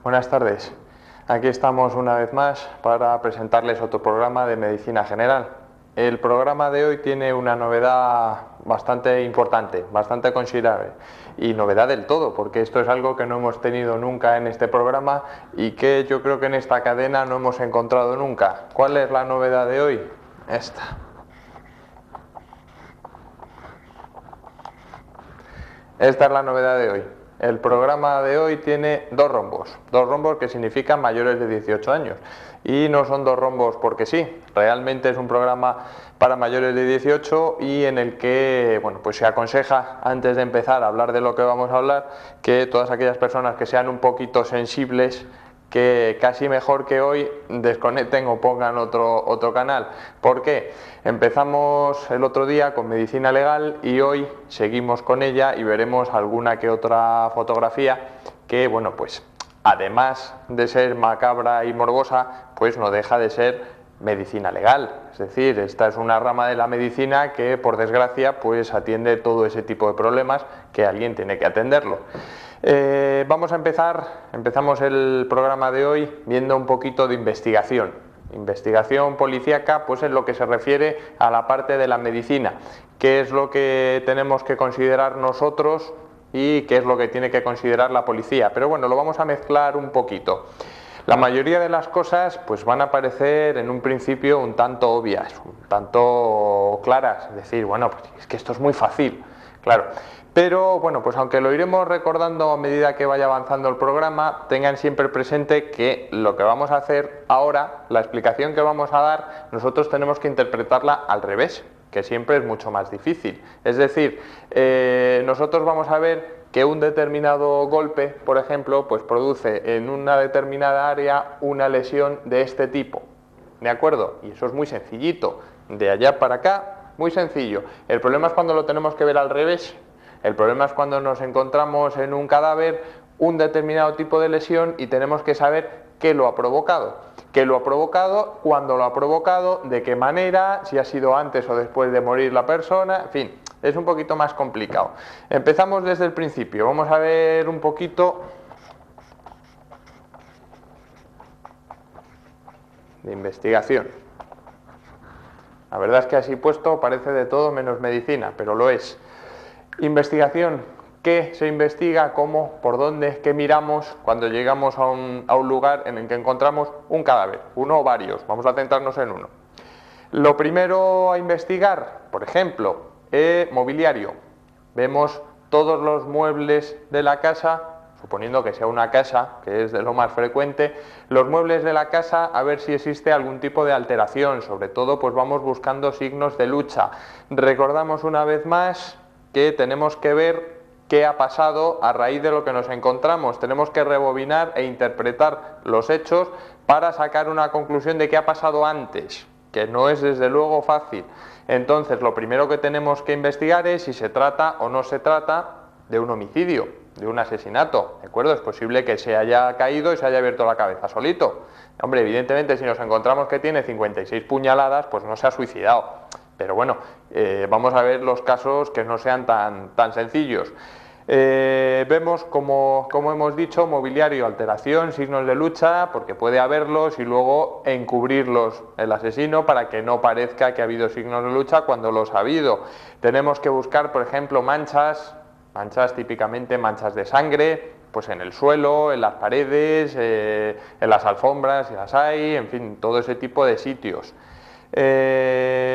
Buenas tardes. Aquí estamos una vez más para presentarles otro programa de Medicina General. El programa de hoy tiene una novedad bastante importante, bastante considerable, y novedad del todo, porque esto es algo que no hemos tenido nunca en este programa y que yo creo que en esta cadena no hemos encontrado nunca. ¿Cuál es la novedad de hoy? Esta. Esta es la novedad de hoy. El programa de hoy tiene dos rombos que significan mayores de 18 años. Y no son dos rombos porque sí, realmente es un programa para mayores de 18 y en el que pues se aconseja, antes de empezar a hablar de lo que vamos a hablar, que todas aquellas personas que sean un poquito sensibles, que casi mejor que hoy desconecten o pongan otro canal. ¿Por qué? Empezamos el otro día con medicina legal y hoy seguimos con ella y veremos alguna que otra fotografía que, pues además de ser macabra y morbosa, pues no deja de ser medicina legal. Es decir, esta es una rama de la medicina que, por desgracia, pues atiende todo ese tipo de problemas que alguien tiene que atenderlo. Vamos a empezamos el programa de hoy viendo un poquito de investigación. Investigación policíaca, pues en lo que se refiere a la parte de la medicina. ¿Qué es lo que tenemos que considerar nosotros y qué es lo que tiene que considerar la policía? Pero bueno, lo vamos a mezclar un poquito. La mayoría de las cosas pues van a parecer en un principio un tanto obvias, un tanto claras. Es decir, pues es que esto es muy fácil, claro. Pero pues aunque lo iremos recordando a medida que vaya avanzando el programa, tengan siempre presente que lo que vamos a hacer ahora, la explicación que vamos a dar, nosotros tenemos que interpretarla al revés, que siempre es mucho más difícil. Es decir, nosotros vamos a ver que un determinado golpe, por ejemplo, pues produce en una determinada área una lesión de este tipo, ¿de acuerdo? Y eso es muy sencillito, de allá para acá, muy sencillo. El problema es cuando lo tenemos que ver al revés. El problema es cuando nos encontramos en un cadáver un determinado tipo de lesión y tenemos que saber qué lo ha provocado. ¿Qué lo ha provocado? ¿Cuándo lo ha provocado? ¿De qué manera? ¿Si ha sido antes o después de morir la persona? En fin, es un poquito más complicado. Empezamos desde el principio. Vamos a ver un poquito de investigación. La verdad es que así puesto parece de todo menos medicina, pero lo es. Investigación. ¿Qué se investiga? ¿Cómo? ¿Por dónde? ¿Qué miramos cuando llegamos a un lugar en el que encontramos un cadáver? Uno o varios. Vamos a centrarnos en uno. Lo primero a investigar, por ejemplo, mobiliario. Vemos todos los muebles de la casa, suponiendo que sea una casa, que es de lo más frecuente, los muebles de la casa, a ver si existe algún tipo de alteración. Sobre todo, pues vamos buscando signos de lucha. Recordamos una vez más que tenemos que ver qué ha pasado a raíz de lo que nos encontramos. Tenemos que rebobinar e interpretar los hechos para sacar una conclusión de qué ha pasado antes, que no es desde luego fácil. Entonces, lo primero que tenemos que investigar es si se trata o no se trata de un homicidio, de un asesinato, ¿de acuerdo? Es posible que se haya caído y se haya abierto la cabeza solito. Hombre, evidentemente, si nos encontramos que tiene 56 puñaladas, pues no se ha suicidado. Pero vamos a ver los casos que no sean tan sencillos. Vemos, como hemos dicho, mobiliario, alteración, signos de lucha, porque puede haberlos, y luego encubrirlos el asesino para que no parezca que ha habido signos de lucha cuando los ha habido. Tenemos que buscar, por ejemplo, manchas típicamente manchas de sangre, pues en el suelo, en las paredes, en las alfombras, si las hay, en fin, todo ese tipo de sitios.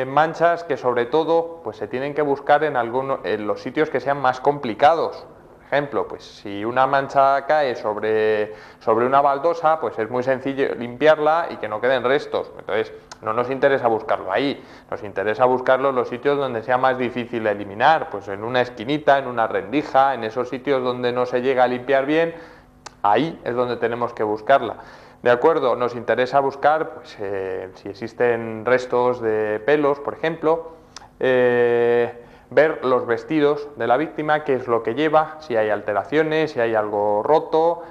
Manchas que sobre todo pues se tienen que buscar en los sitios que sean más complicados. Por ejemplo, pues si una mancha cae sobre una baldosa, pues es muy sencillo limpiarla y que no queden restos. Entonces no nos interesa buscarlo ahí, nos interesa buscarlo en los sitios donde sea más difícil de eliminar, pues en una esquinita, en una rendija, en esos sitios donde no se llega a limpiar bien, ahí es donde tenemos que buscarla. ¿De acuerdo? Nos interesa buscar pues, si existen restos de pelos, por ejemplo, ver los vestidos de la víctima, qué es lo que lleva, si hay alteraciones, si hay algo roto,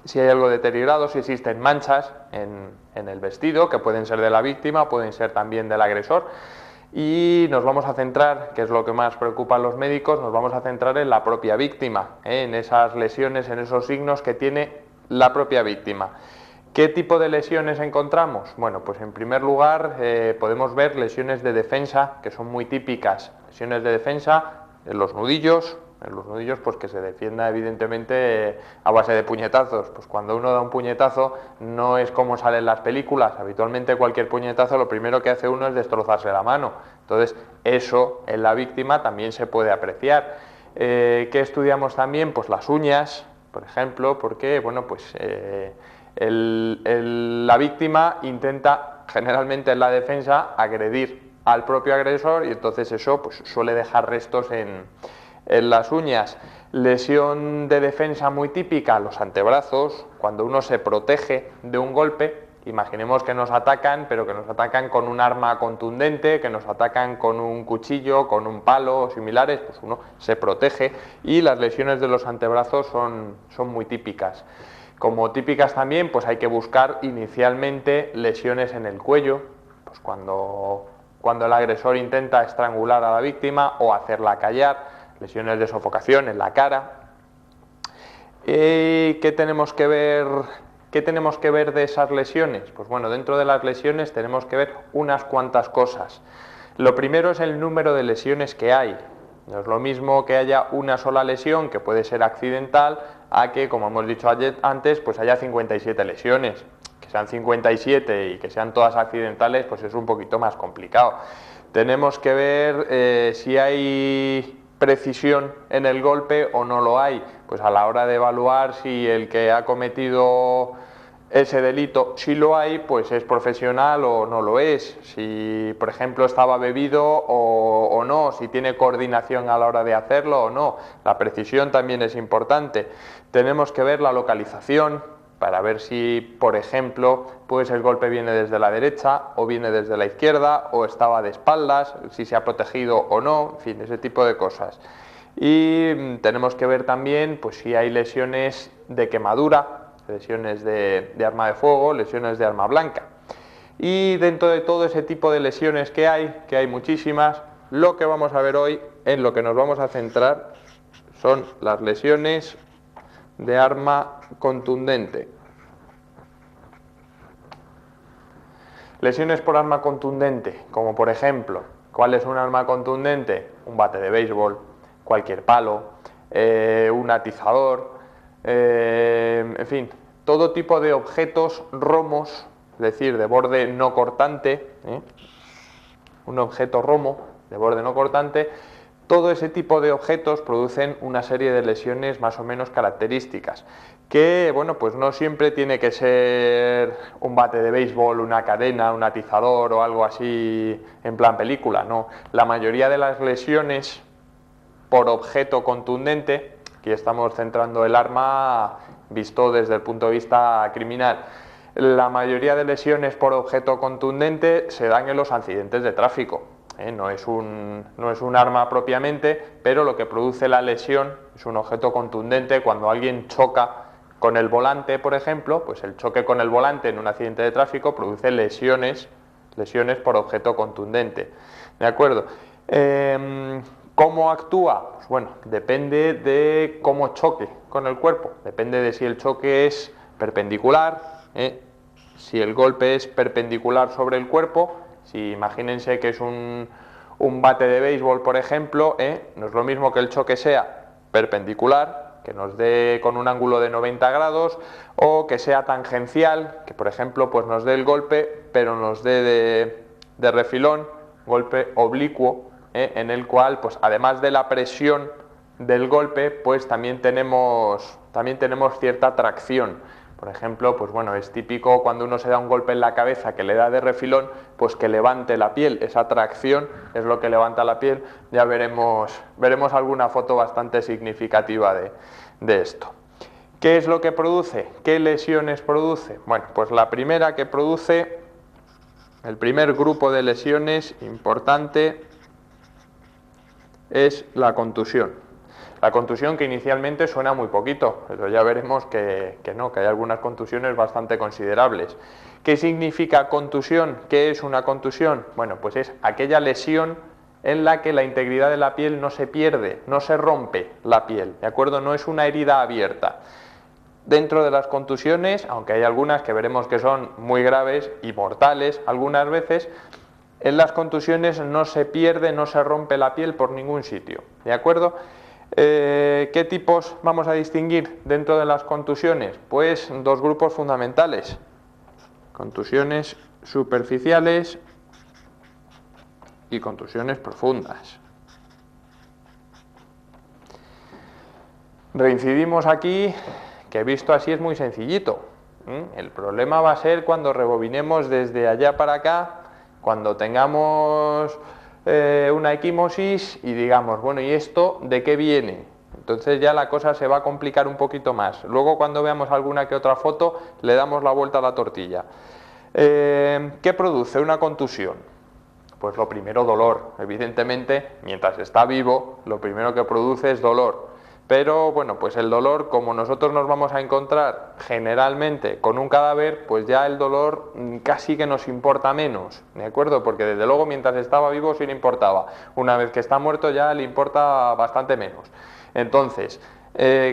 si hay algo deteriorado, si existen manchas en el vestido, que pueden ser de la víctima, pueden ser también del agresor. y nos vamos a centrar, que es lo que más preocupa a los médicos, nos vamos a centrar en la propia víctima, en esas lesiones, en esos signos que tiene la propia víctima. ¿Qué tipo de lesiones encontramos? Bueno, pues en primer lugar podemos ver lesiones de defensa, que son muy típicas. Lesiones de defensa en los nudillos pues que se defienda evidentemente a base de puñetazos. Pues cuando uno da un puñetazo no es como sale en las películas. Habitualmente cualquier puñetazo lo primero que hace uno es destrozarse la mano. Entonces eso en la víctima también se puede apreciar. ¿Qué estudiamos también? Pues las uñas, por ejemplo, porque bueno, pues la víctima intenta generalmente en la defensa agredir al propio agresor y entonces eso pues suele dejar restos en las uñas. Lesión de defensa muy típica, los antebrazos, cuando uno se protege de un golpe. Imaginemos que nos atacan, pero que nos atacan con un arma contundente, que nos atacan con un cuchillo, con un palo o similares, pues uno se protege y las lesiones de los antebrazos son muy típicas. Como típicas también, pues hay que buscar inicialmente lesiones en el cuello, pues cuando el agresor intenta estrangular a la víctima o hacerla callar, lesiones de sofocación en la cara. ¿Qué tenemos que ver? ¿Qué tenemos que ver de esas lesiones? Pues bueno, dentro de las lesiones tenemos que ver unas cuantas cosas. Lo primero es el número de lesiones que hay. No es lo mismo que haya una sola lesión, que puede ser accidental, a que, como hemos dicho antes, pues haya 57 lesiones. Que sean 57 y que sean todas accidentales, pues es un poquito más complicado. Tenemos que ver si hay precisión en el golpe o no lo hay, pues a la hora de evaluar si el que ha cometido ese delito, si lo hay, pues es profesional o no lo es, si por ejemplo estaba bebido o no, si tiene coordinación a la hora de hacerlo o no. La precisión también es importante. Tenemos que ver la localización para ver si, por ejemplo, pues el golpe viene desde la derecha o viene desde la izquierda o estaba de espaldas, si se ha protegido o no, en fin, ese tipo de cosas. Y tenemos que ver también pues si hay lesiones de quemadura, lesiones de arma de fuego, lesiones de arma blanca. Y dentro de todo ese tipo de lesiones que hay muchísimas, lo que vamos a ver hoy, en lo que nos vamos a centrar, son las lesiones de arma contundente. Lesiones por arma contundente, como por ejemplo, ¿cuál es un arma contundente? Un bate de béisbol, cualquier palo, un atizador, en fin, todo tipo de objetos romos, es decir, de borde no cortante, un objeto romo de borde no cortante. Todo ese tipo de objetos producen una serie de lesiones más o menos características, que bueno, pues no siempre tiene que ser un bate de béisbol, una cadena, un atizador o algo así en plan película, no. La mayoría de las lesiones por objeto contundente, aquí estamos centrando el arma visto desde el punto de vista criminal, la mayoría de lesiones por objeto contundente se dan en los accidentes de tráfico. No es un arma propiamente, pero lo que produce la lesión es un objeto contundente. Cuando alguien choca con el volante, por ejemplo, pues el choque con el volante en un accidente de tráfico produce lesiones por objeto contundente. ¿De acuerdo? ¿Cómo actúa? Pues bueno, depende de cómo choque con el cuerpo, depende de si el choque es perpendicular, si el golpe es perpendicular sobre el cuerpo. Si imagínense que es un bate de béisbol, por ejemplo, no es lo mismo que el choque sea perpendicular, que nos dé con un ángulo de 90 grados, o que sea tangencial, que por ejemplo pues nos dé el golpe, pero nos dé de refilón, golpe oblicuo, en el cual pues además de la presión del golpe, pues también tenemos cierta tracción. Por ejemplo, pues bueno, es típico cuando uno se da un golpe en la cabeza que le da de refilón, pues que levante la piel. Esa tracción es lo que levanta la piel. Ya veremos alguna foto bastante significativa de esto. ¿Qué es lo que produce? ¿Qué lesiones produce? Bueno, pues la primera que produce, el primer grupo de lesiones importante, es la contusión. La contusión, que inicialmente suena muy poquito, pero ya veremos que no, que hay algunas contusiones bastante considerables. ¿Qué significa contusión? ¿Qué es una contusión? Bueno, pues es aquella lesión en la que la integridad de la piel no se pierde, no se rompe la piel, ¿de acuerdo? No es una herida abierta. Dentro de las contusiones, aunque hay algunas que veremos que son muy graves y mortales algunas veces, en las contusiones no se pierde, no se rompe la piel por ningún sitio, ¿de acuerdo? ¿Qué tipos vamos a distinguir dentro de las contusiones? Pues dos grupos fundamentales: contusiones superficiales y contusiones profundas. Reincidimos aquí, que visto así es muy sencillito. El problema va a ser cuando rebobinemos desde allá para acá, cuando tengamos una equimosis y digamos, bueno, ¿y esto de qué viene? Entonces ya la cosa se va a complicar un poquito más. Luego, cuando veamos alguna que otra foto, le damos la vuelta a la tortilla. ¿Qué produce una contusión? Pues lo primero, dolor. Evidentemente, mientras está vivo, lo primero que produce es dolor. Pero bueno, pues el dolor, como nosotros nos vamos a encontrar generalmente con un cadáver, pues ya el dolor casi que nos importa menos, ¿de acuerdo? Porque desde luego mientras estaba vivo sí le importaba. Una vez que está muerto ya le importa bastante menos. Entonces,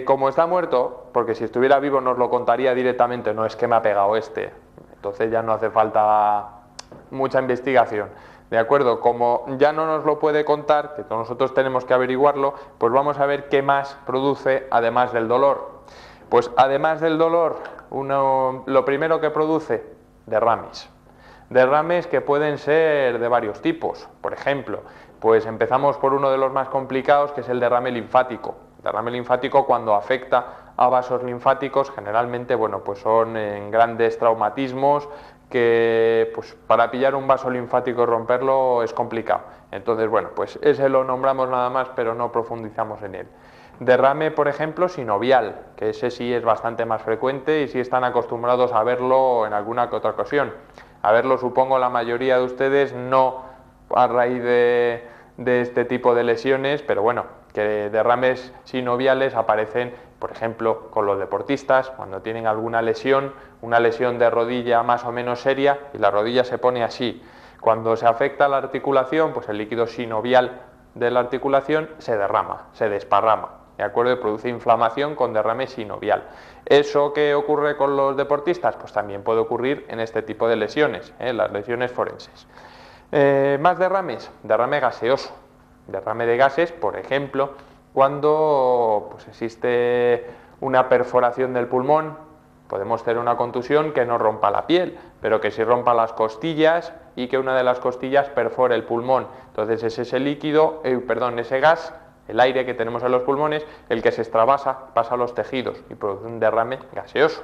como está muerto, porque si estuviera vivo nos lo contaría directamente, no es que me ha pegado este, entonces ya no hace falta mucha investigación. ¿De acuerdo? Como ya no nos lo puede contar, que nosotros tenemos que averiguarlo, pues vamos a ver qué más produce además del dolor. Pues además del dolor, lo primero que produce, derrames. Derrames que pueden ser de varios tipos. Por ejemplo, pues empezamos por uno de los más complicados, que es el derrame linfático. El derrame linfático, cuando afecta a vasos linfáticos, generalmente, bueno, pues son en grandes traumatismos, que pues para pillar un vaso linfático y romperlo es complicado. Entonces, bueno, pues ese lo nombramos nada más, pero no profundizamos en él. Derrame, por ejemplo, sinovial, que ese sí es bastante más frecuente y sí están acostumbrados a verlo en alguna que otra ocasión. A verlo, supongo, la mayoría de ustedes, no a raíz de este tipo de lesiones, pero bueno, que derrames sinoviales aparecen, por ejemplo, con los deportistas, cuando tienen alguna lesión, una lesión de rodilla más o menos seria, y la rodilla se pone así. Cuando se afecta la articulación, pues el líquido sinovial de la articulación se derrama, se desparrama, ¿de acuerdo? Y produce inflamación con derrame sinovial. ¿Eso qué ocurre con los deportistas? Pues también puede ocurrir en este tipo de lesiones, las lesiones forenses. Más derrames, derrame gaseoso. Derrame de gases, por ejemplo, cuando pues, existe una perforación del pulmón, podemos tener una contusión que no rompa la piel, pero que sí rompa las costillas y que una de las costillas perfore el pulmón. Entonces es ese líquido, ese gas, el aire que tenemos en los pulmones, el que se extravasa, pasa a los tejidos y produce un derrame gaseoso.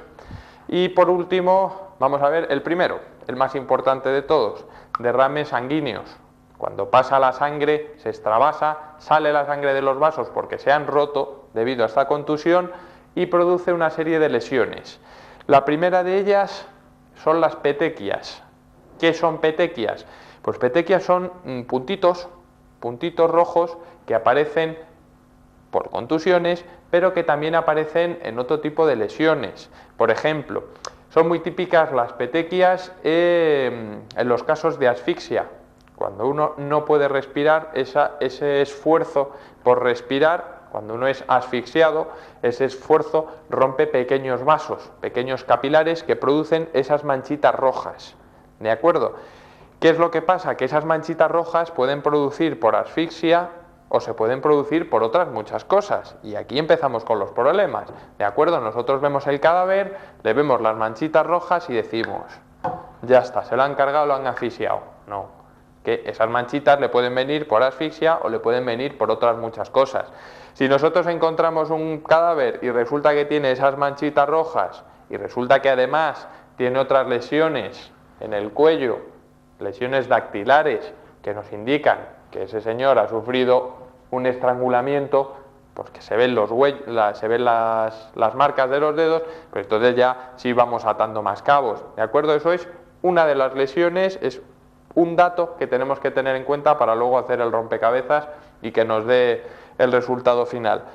Y por último, vamos a ver el primero, el más importante de todos, derrames sanguíneos. Cuando pasa la sangre, se extravasa, sale la sangre de los vasos porque se han roto debido a esta contusión y produce una serie de lesiones. La primera de ellas son las petequias. ¿Qué son petequias? Pues petequias son puntitos rojos que aparecen por contusiones, pero que también aparecen en otro tipo de lesiones. Por ejemplo, son muy típicas las petequias en los casos de asfixia. Cuando uno no puede respirar, ese esfuerzo por respirar, cuando uno es asfixiado, ese esfuerzo rompe pequeños vasos, pequeños capilares que producen esas manchitas rojas. ¿De acuerdo? ¿Qué es lo que pasa? Que esas manchitas rojas pueden producir por asfixia o se pueden producir por otras muchas cosas. Y aquí empezamos con los problemas. ¿De acuerdo? Nosotros vemos el cadáver, le vemos las manchitas rojas y decimos, ya está, se lo han cargado, lo han asfixiado. No. Que esas manchitas le pueden venir por asfixia o le pueden venir por otras muchas cosas. Si nosotros encontramos un cadáver y resulta que tiene esas manchitas rojas y resulta que además tiene otras lesiones en el cuello, lesiones dactilares que nos indican que ese señor ha sufrido un estrangulamiento, pues que se ven las marcas de los dedos, pues entonces ya sí vamos atando más cabos, ¿de acuerdo? Eso es una de las lesiones, es un dato que tenemos que tener en cuenta para luego hacer el rompecabezas y que nos dé el resultado final.